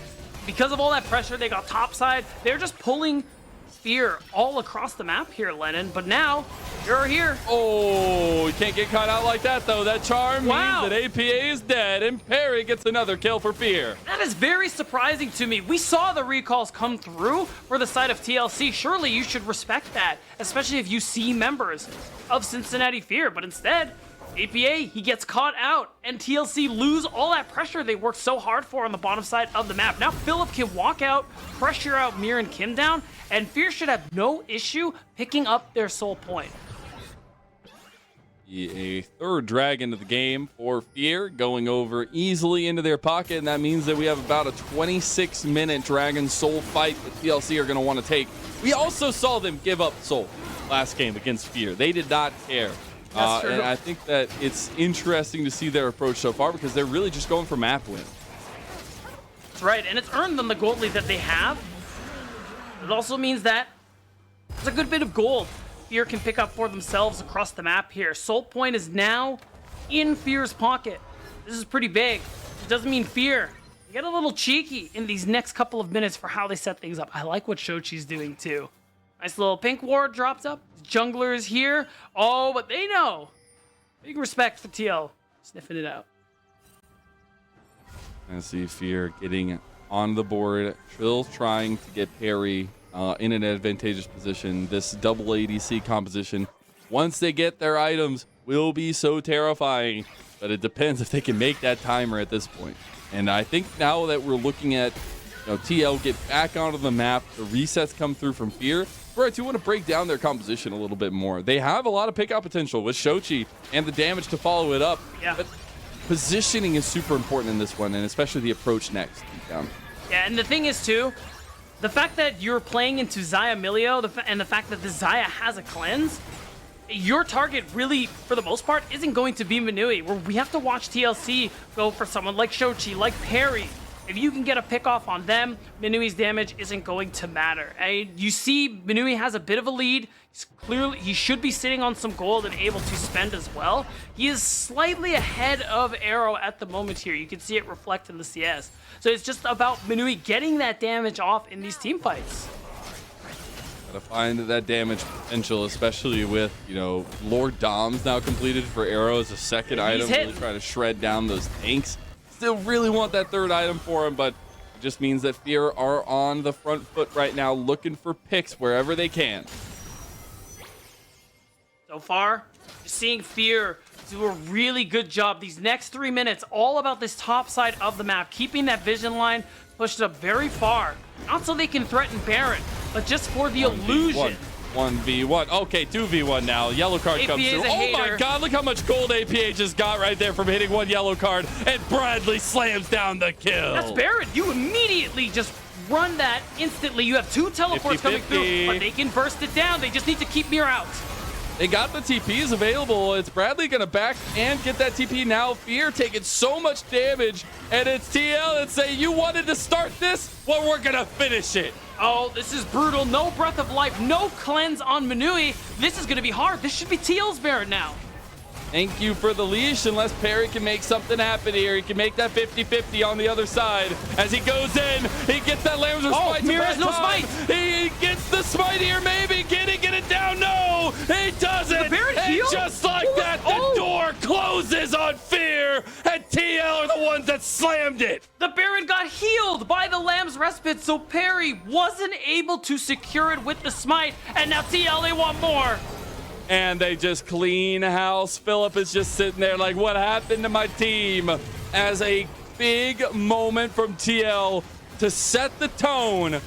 Because of all that pressure, they got topside. They're just pulling Fear all across the map here, Lennon. But now, you're here. Oh, you can't get caught out like that, though. That charm means that APA is dead, and Perry gets another kill for Fear. That is very surprising to me. We saw the recalls come through for the side of TLC. Surely you should respect that, especially if you see members of Cincinnati Fear. But instead, APA, he gets caught out, and TLC lose all that pressure they worked so hard for on the bottom side of the map. Now Philip can walk out, pressure out Mir and Kim down, and Fear should have no issue picking up their soul point. A third Dragon of the game for Fear, going over easily into their pocket, and that means that we have about a 26-minute Dragon Soul fight that TLC are going to want to take. We also saw them give up Soul last game against Fear. They did not care. And I think that it's interesting to see their approach so far because they're really just going for map win. That's right, and it's earned them the gold lead that they have. It also means that it's a good bit of gold Fear can pick up for themselves across the map here. Soul point is now in Fear's pocket. This is pretty big. It doesn't mean Fear. You get a little cheeky in these next couple of minutes for how they set things up. I like what Shochi's doing too. Nice little pink ward drops up. Jungler is here. Oh, but they know. Big respect for TL. Sniffing it out. I see Fear getting on the board. Trill trying to get Perry in an advantageous position. This double ADC composition, once they get their items, will be so terrifying. But it depends if they can make that timer at this point. And I think now that we're looking at TL get back onto the map, the resets come through from Fear, where I do want to break down their composition a little bit more. They have a lot of pickout potential with Shochi and the damage to follow it up. Yeah. But positioning is super important in this one, and especially the approach next. Yeah, and the thing is, too, the fact that you're playing into Xayah Milio and the fact that the Xayah has a cleanse, your target really, for the most part, isn't going to be Manui, where we have to watch TLC go for someone like Shochi, like Perry. If you can get a pick off on them, Minui's damage isn't going to matter. You see Minui has a bit of a lead. He should be sitting on some gold and able to spend as well. He is slightly ahead of Arrow at the moment here. You can see it reflect in the CS. So it's just about Minui getting that damage off in these team fights. Gotta find that damage potential, especially with, Lord Dom's now completed for Arrow as a second item. Really trying to shred down those tanks. Still really want that third item for him, but it just means that Fear are on the front foot right now, looking for picks wherever they can. So far, you're seeing Fear do a really good job. These next 3 minutes, all about this top side of the map, keeping that vision line pushed up very far. Not so they can threaten Baron, but just for the illusion. 1v1. Okay, 2v1 now. Yellow card comes through. Oh my god, look how much gold APA just got right there from hitting one yellow card, and Bradley slams down the kill. That's Baron. You immediately just run that instantly. You have 2 teleports 50-50. coming through, but they can burst it down. They just need to keep Mir out. They got the TPs available. It's Bradley going to back and get that TP now. Fear taking so much damage. And it's TL that say, you wanted to start this? Well, we're going to finish it. Oh, this is brutal. No breath of life, no cleanse on Manui. This is going to be hard. This should be TL's Baron now. Thank you for the leash, unless Perry can make something happen here. He can make that 50-50 on the other side. As he goes in, he gets that Lambs smite. Mir has no smite. He gets the smite here, maybe. Can he get it down? No, he doesn't. The Baron and healed? just like that, the door closes on Fear, and TL are the ones that slammed it. The Baron got healed by the Lamb's Respite, so Perry wasn't able to secure it with the smite, and now TL, they want more. And they just clean house. Philip is just sitting there like, what happened to my team? As a big moment from TL to set the tone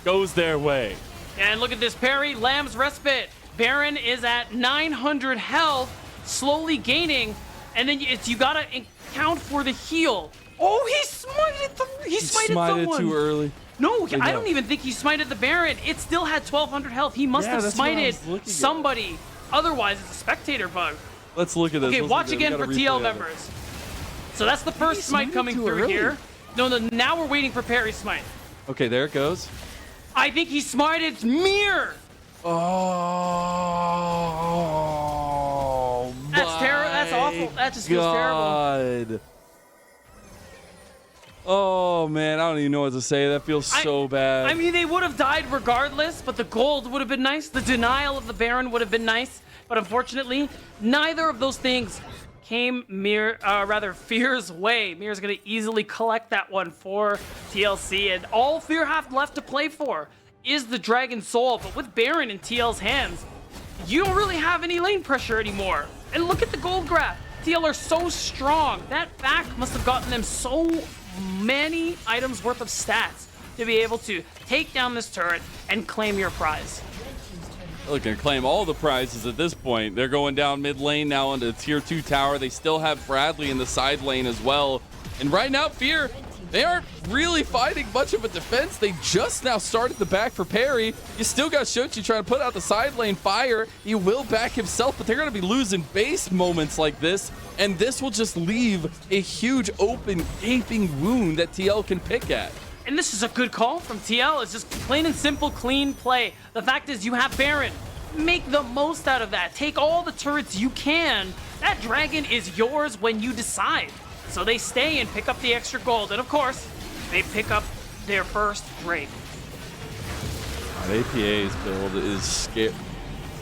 goes their way. And look at this, Perry, Lamb's Respite. Baron is at 900 health, slowly gaining, and then you gotta account for the heal. Oh, he smited someone. Too early. No, I don't even think he smited the Baron. It still had 1200 health. He must have smited somebody. Otherwise, it's a spectator bug. Let's look at this. Okay, watch again for TL members. So that's the first smite coming through here. No, now we're waiting for Perry's smite. Okay, there it goes. I think he smited Mir. Oh, that's terrible. That's awful. That just feels terrible. Oh man, I don't even know what to say. That feels so bad. I mean, they would have died regardless, but the gold would have been nice. The denial of the Baron would have been nice, but unfortunately, neither of those things came Fear's way. Mir's gonna easily collect that one for TLC, and all Fear have left to play for is the Dragon Soul. But with Baron in TL's hands, you don't really have any lane pressure anymore. And look at the gold graph. TL are so strong. That back must have gotten them so many items worth of stats to be able to take down this turret and claim your prize. They're looking to claim all the prizes at this point. They're going down mid lane now into tier 2 tower. They still have Bradley in the side lane as well. And right now, Fear, they aren't really fighting much of a defense. They just now started the back for Perry. You still got Shochi trying to put out the side lane fire. He will back himself, but they're going to be losing base moments like this. And this will just leave a huge open, gaping wound that TL can pick at. And this is a good call from TL. It's just plain and simple, clean play. The fact is you have Baron. Make the most out of that. Take all the turrets you can. That dragon is yours when you decide. So they stay and pick up the extra gold. And of course, they pick up their first Drake. APA's build is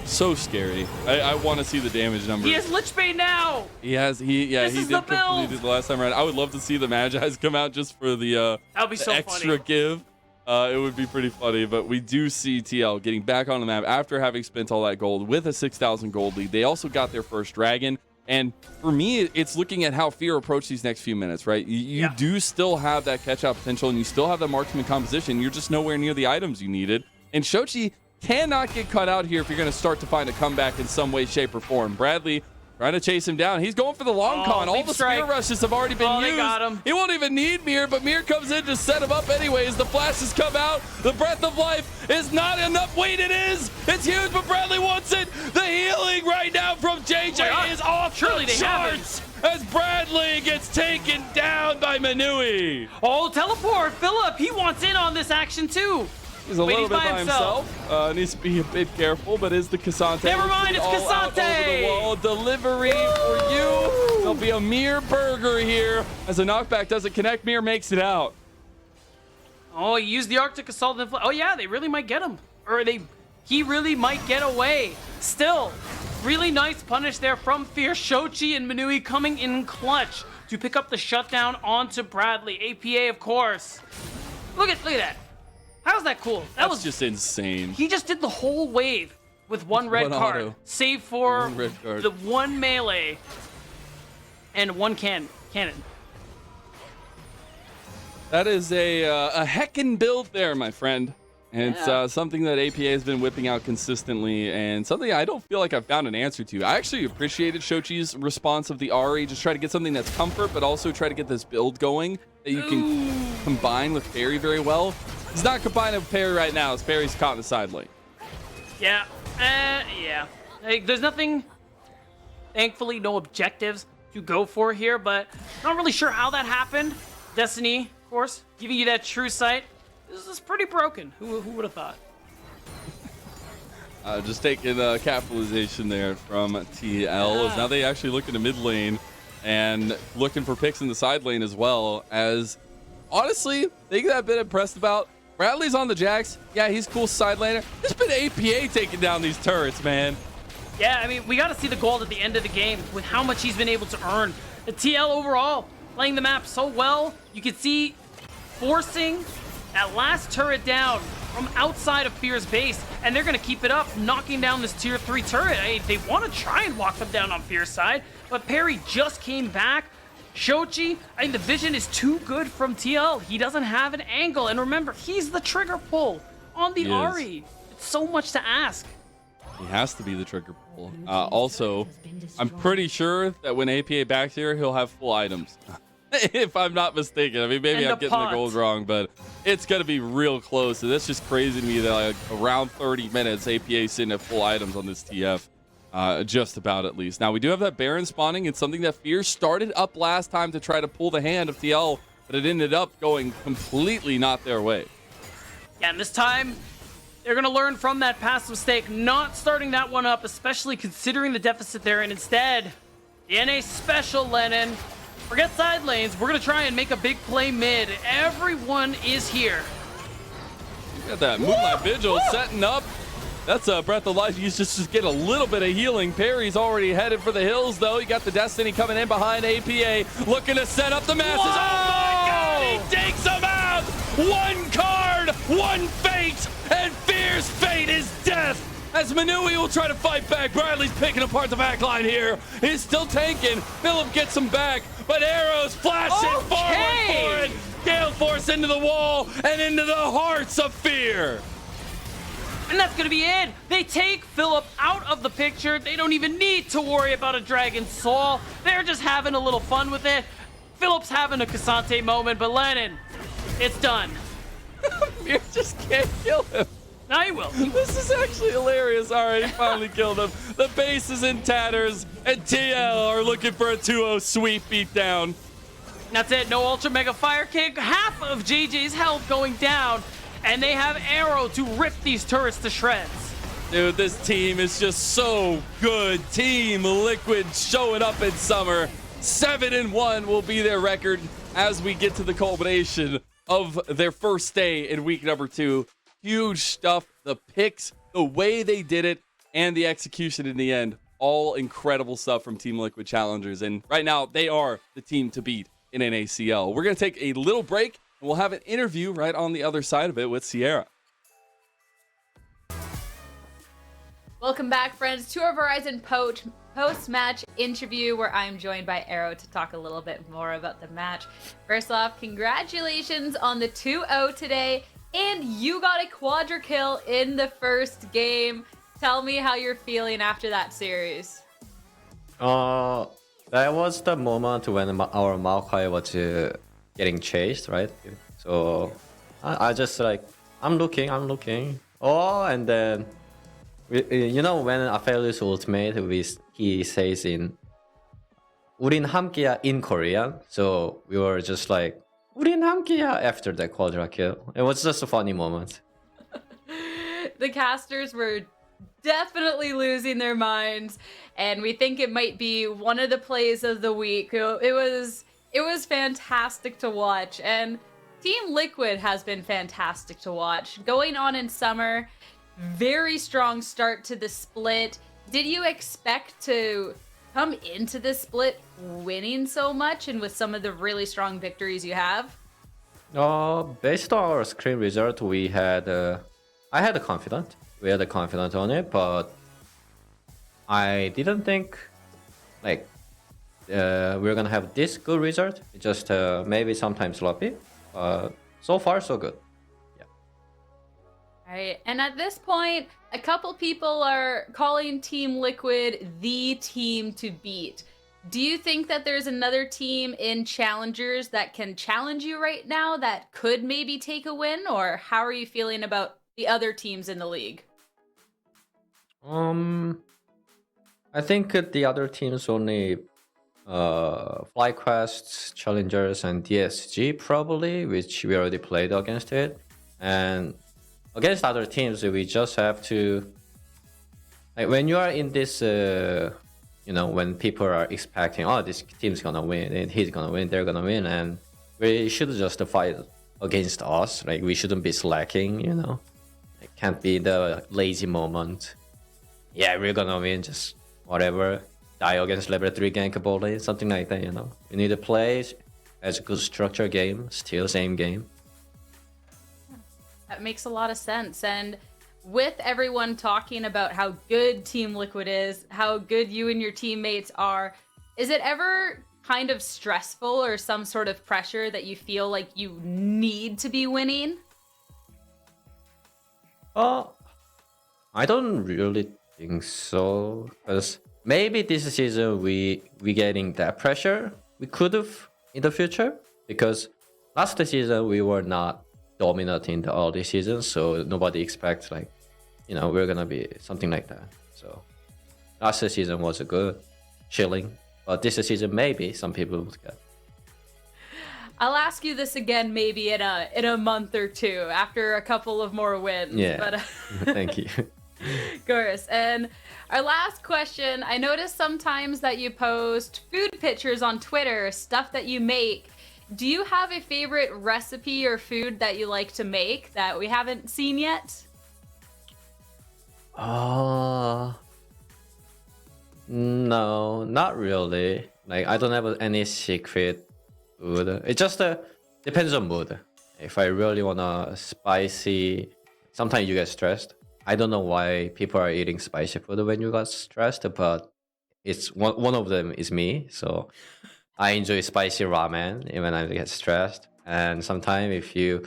so scary. I want to see the damage numbers. He has Lich Bane now. He did complete it the last time around. I would love to see the Magi's come out just for the that would be so extra funny. Give. It would be pretty funny, but we do see TL getting back on the map after having spent all that gold with a 6,000 gold lead. They also got their first dragon. And for me, it's looking at how Fear approach these next few minutes, right? You do still have that catch-out potential, and you still have that marksman composition. You're just nowhere near the items you needed. And Shochi cannot get cut out here if you're going to start to find a comeback in some way, shape, or form. Bradley trying to chase him down. He's going for the long con. All the spear rushes have already been used. They got him. He won't even need Mir, but Mir comes in to set him up anyways. The flashes come out. The breath of life is not enough. Wait, it is. It's huge, but Bradley wants it. The healing right now from JJ is off the charts as Bradley gets taken down by Manui. Oh, teleport. Philip, he wants in on this action too. He's a little bit by himself. Needs to be a bit careful, but is the Cassante. Never mind, it's Cassante. Over the wall. Delivery for you. There'll be a Mir burger here as a knockback doesn't connect. Mir makes it out. Oh, he used the Arctic Assault. Oh yeah, they really might get him. He really might get away. Still, really nice punish there from Fear. Shochi and Manui coming in clutch to pick up the shutdown onto Bradley. APA, of course. Look at that. How's that cool? That was just insane. He just did the whole wave with one red card, auto. save for the one melee and one cannon. That is a heckin' build there, my friend. And it's something that APA has been whipping out consistently, and something I don't feel like I've found an answer to. I actually appreciated Shochi's response of the Ari, just try to get something that's comfort, but also try to get this build going that you can combine with Perry very well. He's not combining with Perry right now, as Perry's caught in the side lane. Yeah. Like, there's nothing, thankfully, no objectives to go for here, but not really sure how that happened. Destiny, of course, giving you that true sight. This is pretty broken. Who would have thought? Just taking capitalization there from TL. As now they actually look in the mid lane and looking for picks in the side lane as well. As honestly, thing that I've been impressed about, Bradley's on the Jax. Yeah, he's cool side laner. There's been APA taking down these turrets, man. Yeah, I mean, we got to see the gold at the end of the game with how much he's been able to earn. The TL overall playing the map so well. You can see forcing that last turret down from outside of Fear's base, and they're going to keep it up, knocking down this tier 3 turret. They want to try and walk them down on Fear's side, but Perry just came back. Shochi, I think the vision is too good from TL. He doesn't have an angle, and remember, he's the trigger pull on the Ahri. It's so much to ask. He has to be the trigger pull. Also, I'm pretty sure that when APA backs here, he'll have full items. If I'm not mistaken. I mean, maybe I'm getting the goals wrong, but it's going to be real close. So that's just crazy to me that like around 30 minutes, APA sitting at full items on this TF. Just about at least. Now, we do have that Baron spawning. It's something that Fear started up last time to try to pull the hand of TL, but it ended up going completely not their way. Yeah, and this time, they're going to learn from that past mistake, not starting that one up, especially considering the deficit there, and instead, the NA special, Lennon. Forget side lanes. We're going to try and make a big play mid. Everyone is here. Look at that. Moonlight Vigil setting up. That's a breath of life. You just get a little bit of healing. Perry's already headed for the hills, though. You got the Destiny coming in behind APA, looking to set up the masses. Whoa! Oh, my God. He takes them out. One card, one fate, and Fear's fate is death. As Manui will try to fight back. Bradley's picking apart the back line here. He's still tanking. Philip gets him back, but arrows flashing forward for it. Gale Force into the wall and into the hearts of Fear. And that's going to be it. They take Philip out of the picture. They don't even need to worry about a Dragon Soul. They're just having a little fun with it. Philip's having a Cassante moment, but Lennon, it's done. Fear just can't kill him. Now he will. This is actually hilarious. All right, he finally killed him. The base is in tatters, and TL are looking for a 2-0 sweep beatdown. That's it. No Ultra Mega Fire Kick. Half of JJ's health going down, and they have Arrow to rip these turrets to shreds. Dude, this team is just so good. Team Liquid showing up in summer. 7-1 will be their record as we get to the culmination of their first day in week number 2. Huge stuff. The picks, the way they did it, and the execution in the end. All incredible stuff from Team Liquid Challengers. And right now, they are the team to beat in NACL. We're going to take a little break, and we'll have an interview right on the other side of it with Sierra. Welcome back, friends, to our Verizon post-match interview where I'm joined by Arrow to talk a little bit more about the match. First off, congratulations on the 2-0 today. And you got a quadra kill in the first game. Tell me how you're feeling after that series. That was the moment when our Maokai was getting chased, right? So I just like, I'm looking. Oh, and then, you know, when Aphelios ultimate, he says 우린 함께야 in Korean. So we were just like, 우린 함께야 after that quadra kill. It was just a funny moment. The casters were definitely losing their minds, and we think it might be one of the plays of the week. It was fantastic to watch, and Team Liquid has been fantastic to watch. Going on in summer, very strong start to the split. Did you expect to come into this split winning so much and with some of the really strong victories you have? Based on our screen result, we had I had a confidence. We had a confidence on it, but I didn't think like we were gonna have this good result. Just maybe sometimes sloppy. So far, so good. Right, and at this point, a couple people are calling Team Liquid the team to beat. Do you think that there's another team in Challengers that can challenge you right now that could maybe take a win, or how are you feeling about the other teams in the league? I think the other teams only FlyQuest, Challengers, and DSG probably, which we already played against it. And against other teams, we just have to, like, when you are in this, when people are expecting, oh, this team's gonna win, and he's gonna win, they're gonna win, and we should just fight against us. Like, we shouldn't be slacking, It can't be the lazy moment. Yeah, we're gonna win, just whatever. Die against level 3 gank bully, something like that, We need to play as a good structured game, still same game. That makes a lot of sense. And with everyone talking about how good Team Liquid is, how good you and your teammates are, is it ever kind of stressful or some sort of pressure that you feel like you need to be winning? I don't really think so, because maybe this season we getting that pressure. We could have in the future, because last season we were not dominant in the early season, so nobody expects we're gonna be something like that. So last season was a good chilling, but this season maybe some people would get. I'll ask you this again maybe in a month or two after a couple of more wins. Yeah. But, Thank you. of course. And our last question, I noticed sometimes that you post food pictures on Twitter, stuff that you make. Do you have a favorite recipe or food that you like to make that we haven't seen yet? No, not really. Like, I don't have any secret food. It just depends on mood. If I really wanna spicy, sometimes you get stressed. I don't know why people are eating spicy food when you got stressed, but it's one of them is me. So I enjoy spicy ramen when I get stressed. And sometimes if you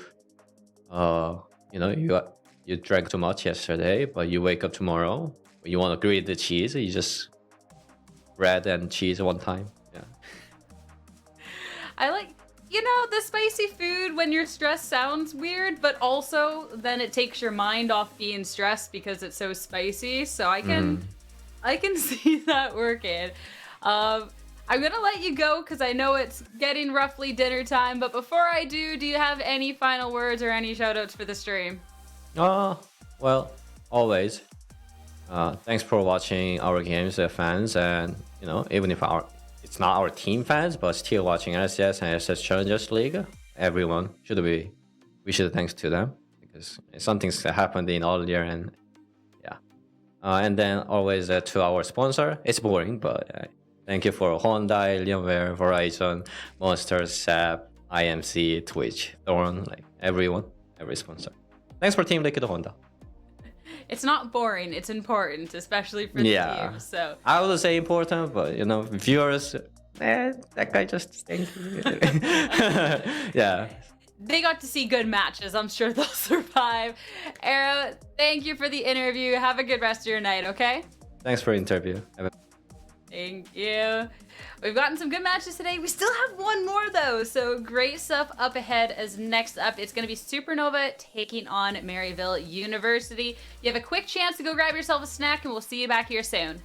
you drank too much yesterday, but you wake up tomorrow, you want to grate the cheese, you just bread and cheese one time. Yeah. I like, the spicy food when you're stressed sounds weird, but also then it takes your mind off being stressed because it's so spicy. So I can see that working. I'm gonna let you go because I know it's getting roughly dinner time. But before I do you have any final words or any shout outs for the stream? Well, always. Thanks for watching our games, fans, and even if it's not our team fans, but still watching LCS and LCS Challengers League, everyone we should thanks to them, because something's happened in all year, and yeah. And then always to our sponsor. It's boring, but thank you for Honda, Alienware, Verizon, Monster, SAP, IMC, Twitch, Thorn, every sponsor. Thanks for Team Liquid Honda. It's not boring, it's important, especially for the team. So I would say important, but viewers, that guy just stinks. Yeah. They got to see good matches. I'm sure they'll survive. Arrow, thank you for the interview. Have a good rest of your night, okay? Thanks for the interview. Thank you. We've gotten some good matches today. We still have one more though, so great stuff up ahead. As next up, it's going to be Supernova taking on Maryville University. You have a quick chance to go grab yourself a snack, and we'll see you back here soon.